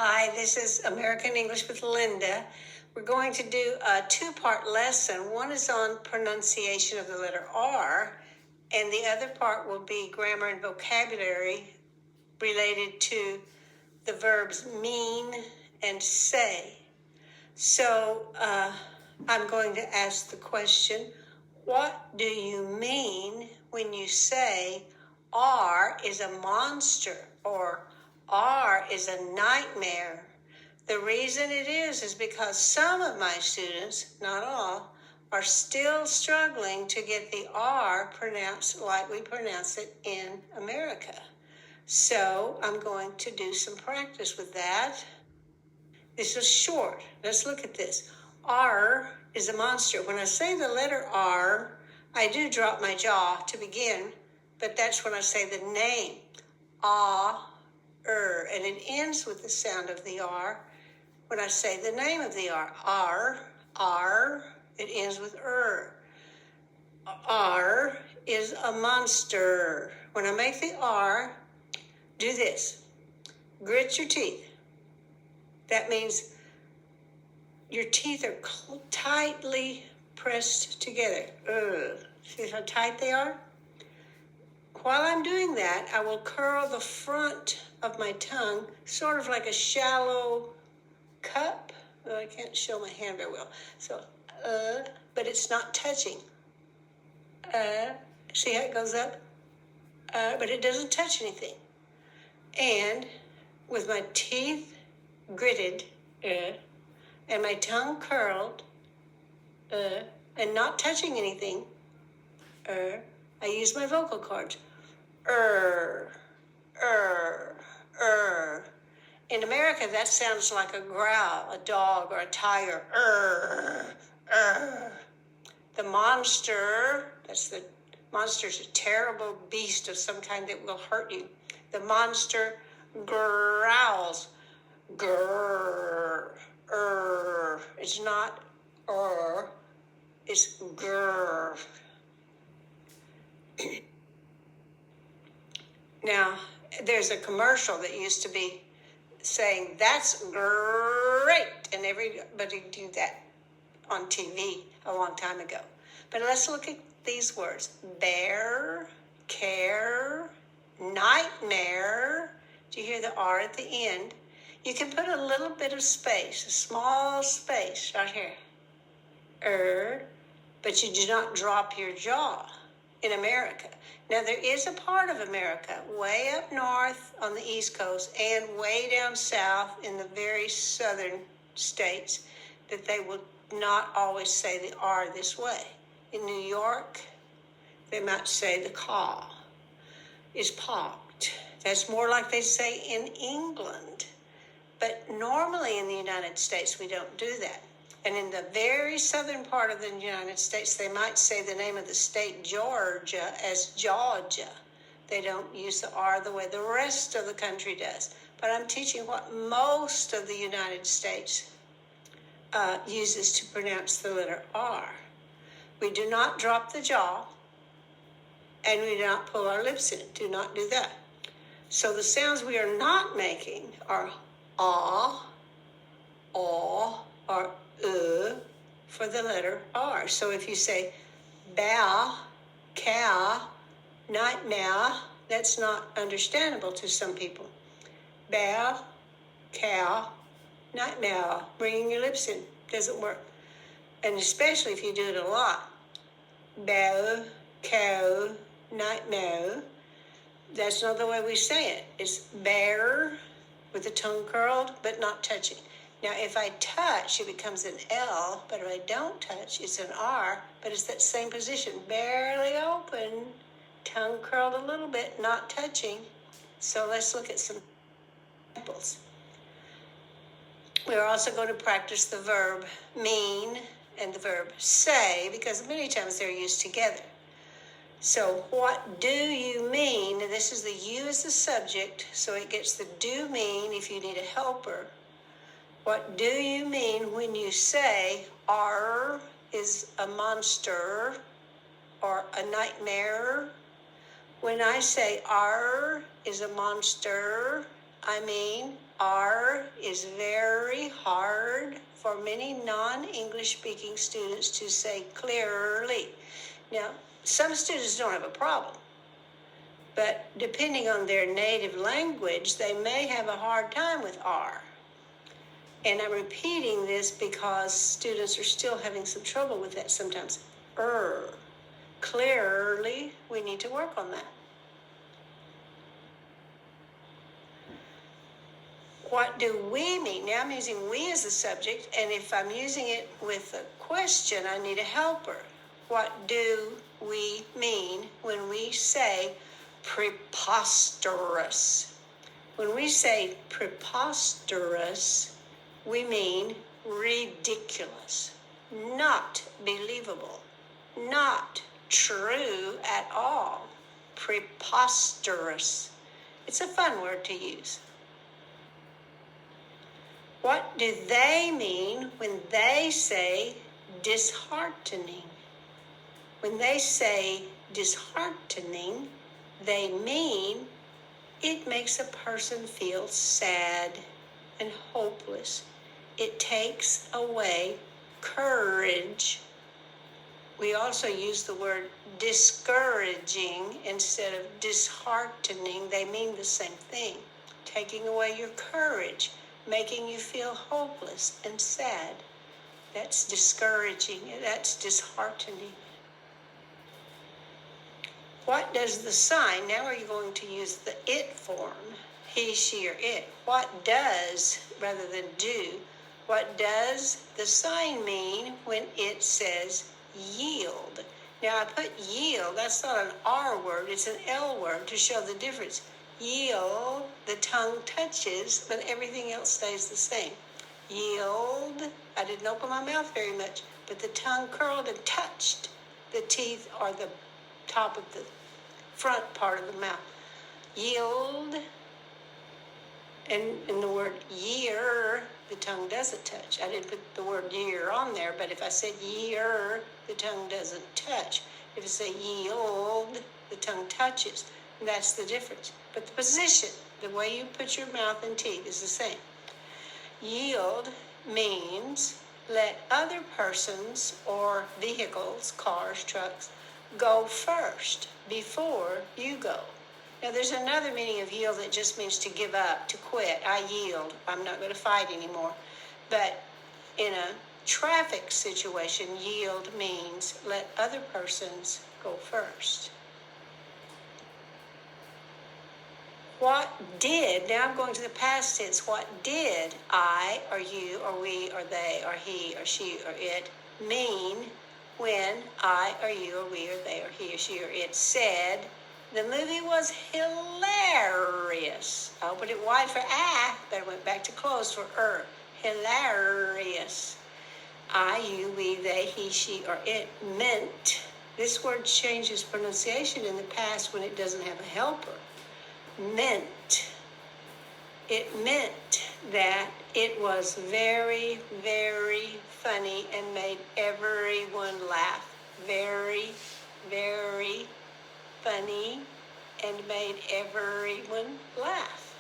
Hi, this is American English with Linda. We're going to do a two-part lesson. One is on pronunciation of the letter R, and the other part will be grammar and vocabulary related to the verbs mean and say. So I'm going to ask the question, what do you mean when you say R is a monster or R is a nightmare? The reason it is because some of my students, not all, are still struggling to get the R pronounced like we pronounce it in America. So I'm going to do some practice with that. This is short. Let's look at this. R is a monster. When I say the letter R, I do drop my jaw to begin, but that's when I say the name. And it ends with the sound of the R. When I say the name of the R, it ends with R is a monster. When I make the R, do this. Grit your teeth. That means your teeth are tightly pressed together. See how tight they are? While I'm doing that, I will curl the front of my tongue, sort of like a shallow cup. Oh, I can't show my hand very well. So, but it's not touching. See how it goes up? But it doesn't touch anything. And with my teeth gritted, and my tongue curled, and not touching anything, I use my vocal cords. In America, that sounds like a growl, a dog or a tiger. The monster, monster's a terrible beast of some kind that will hurt you. The monster growls. Grrr. It's not it's grrr. Now, there's a commercial that used to be saying, "That's great," and everybody did that on TV a long time ago. But let's look at these words. Bear, care, nightmare. Do you hear the R at the end? You can put a little bit of space, a small space right here. But you do not drop your jaw in America. Now, there is a part of America way up north on the East Coast and way down south in the very southern states that they will not always say the R this way. In New York, they might say the caw is popped. That's more like they say in England. But normally in the United States, we don't do that. And in the very southern part of the United States, they might say the name of the state, Georgia, as Georgia. They don't use the R the way the rest of the country does. But I'm teaching what most of the United States uses to pronounce the letter R. We do not drop the jaw, and we do not pull our lips in. Do not do that. So the sounds we are not making are ah, aw, or for the letter R. So if you say bow, cow, nightmare, that's not understandable to some people. Bow, cow, nightmare, bringing your lips in doesn't work. And especially if you do it a lot. Bow, cow, nightmare. That's not the way we say it. It's bear with the tongue curled but not touching. Now, if I touch, it becomes an L, but if I don't touch, it's an R, but it's that same position, barely open, tongue curled a little bit, not touching. So let's look at some examples. We're also going to practice the verb mean and the verb say, because many times they're used together. So what do you mean? This is the you as the subject, so it gets the do mean if you need a helper. What do you mean when you say R is a monster or a nightmare? When I say R is a monster, I mean, R is very hard for many non-English speaking students to say clearly. Now, some students don't have a problem, but depending on their native language, they may have a hard time with R. And I'm repeating this because students are still having some trouble with that sometimes. Clearly, we need to work on that. What do we mean? Now I'm using we as the subject, and if I'm using it with a question, I need a helper. What do we mean when we say preposterous? When we say preposterous, we mean ridiculous, not believable, not true at all. Preposterous. It's a fun word to use. What do they mean when they say disheartening? When they say disheartening, they mean it makes a person feel sad and hopeless. It takes away courage. We also use the word discouraging instead of disheartening. They mean the same thing. Taking away your courage, making you feel hopeless and sad. That's discouraging. That's disheartening. What does the sign, now are you going to use the it form, he, she, or it. What does, rather than do, what does the sign mean when it says yield? Now I put yield, that's not an R word, it's an L word to show the difference. Yield, the tongue touches, but everything else stays the same. Yield, I didn't open my mouth very much, but the tongue curled and touched the teeth or the top of the front part of the mouth. Yield, and in the word year, the tongue doesn't touch. I didn't put the word year on there, but if I said year, the tongue doesn't touch. If I say yield, the tongue touches. And that's the difference. But the position, the way you put your mouth and teeth is the same. Yield means let other persons or vehicles, cars, trucks, go first before you go. Now there's another meaning of yield that just means to give up, to quit. I yield. I'm not going to fight anymore. But in a traffic situation, yield means let other persons go first. What did, now I'm going to the past tense, what did I or you or we or they or he or she or it mean when I or you or we or they or he or she or it said the movie was hilarious? I opened it wide for but I went back to close for hilarious. I, you, we, they, he, she, or it meant, this word changes pronunciation in the past when it doesn't have a helper. It meant that it was very, very funny and made everyone laugh. Very, very funny and made everyone laugh.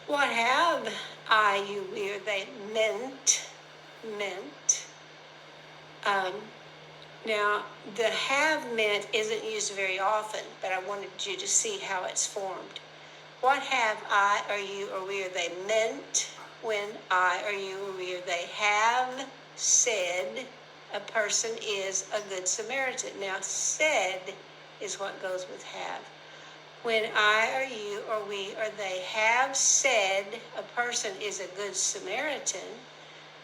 What have I, you, we, or they meant? Now, the have meant isn't used very often, but I wanted you to see how it's formed. What have I, or you, or we, or they meant when I, or you, or we, or they have said a person is a good Samaritan? Now, said is what goes with have. When I, or you, or we, or they have said a person is a good Samaritan,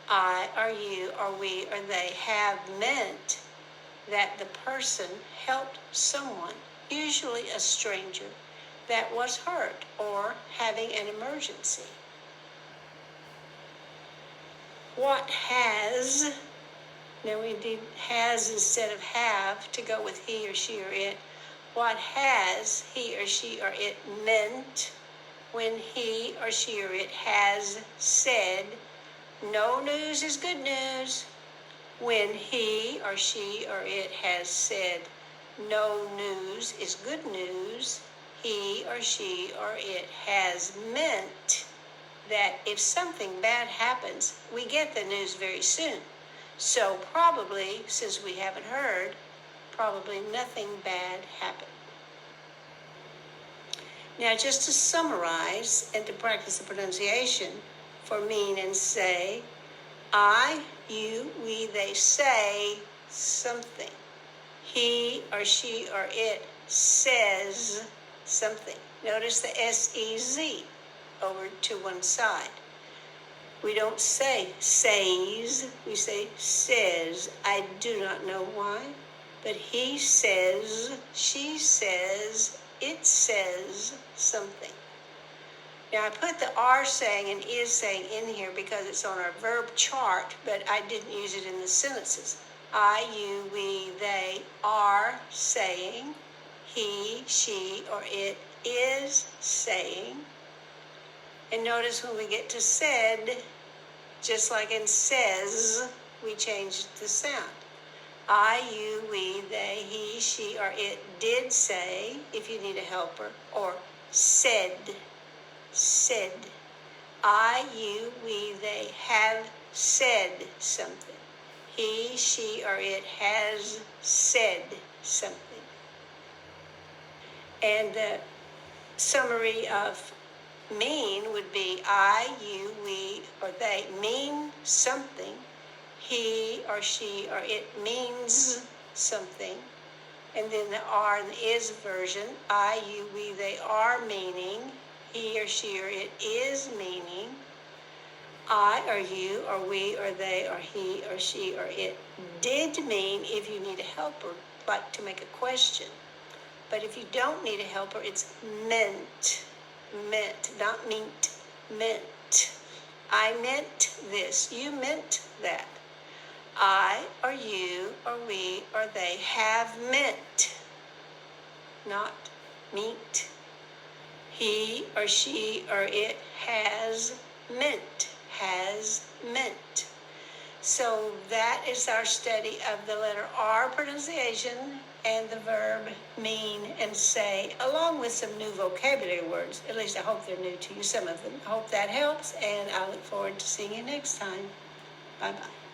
I, or you, or we, or they have meant that the person helped someone, usually a stranger, that was hurt or having an emergency. What has, now we did has instead of have to go with he or she or it. What has he or she or it meant when he or she or it has said, no news is good news? When he or she or it has said, no news is good news. He or she or it has meant that if something bad happens, we get the news very soon. So probably, since we haven't heard, probably nothing bad happened. Now, just to summarize and to practice the pronunciation for mean and say, I, you, we, they say something. He or she or it says something. Notice the S-E-Z over to one side. We don't say says, we say says. I do not know why, but he says, she says, it says something. Now I put the are saying and is saying in here because it's on our verb chart, but I didn't use it in the sentences. I, you, we, they are saying. He, she, or it is saying. And notice when we get to said, just like in says, we changed the sound. I, you, we, they, he, she, or it did say, if you need a helper, or said. I, you, we, they have said something. He, she, or it has said something. And the summary of mean would be I, you, we, or they mean something. He or she or it means something. And then the are and the is version, I, you, we, they are meaning. He or she or it is meaning. I or you or we or they or he or she or it did mean if you need a helper, like to make a question. But if you don't need a helper, it's meant, not meant, meant. I meant this, you meant that. I or you or we or they have meant, not meet. He or she or it has meant, So that is our study of the letter R pronunciation and the verb mean and say, along with some new vocabulary words. At least I hope they're new to you, some of them. I hope that helps, and I look forward to seeing you next time. Bye-bye.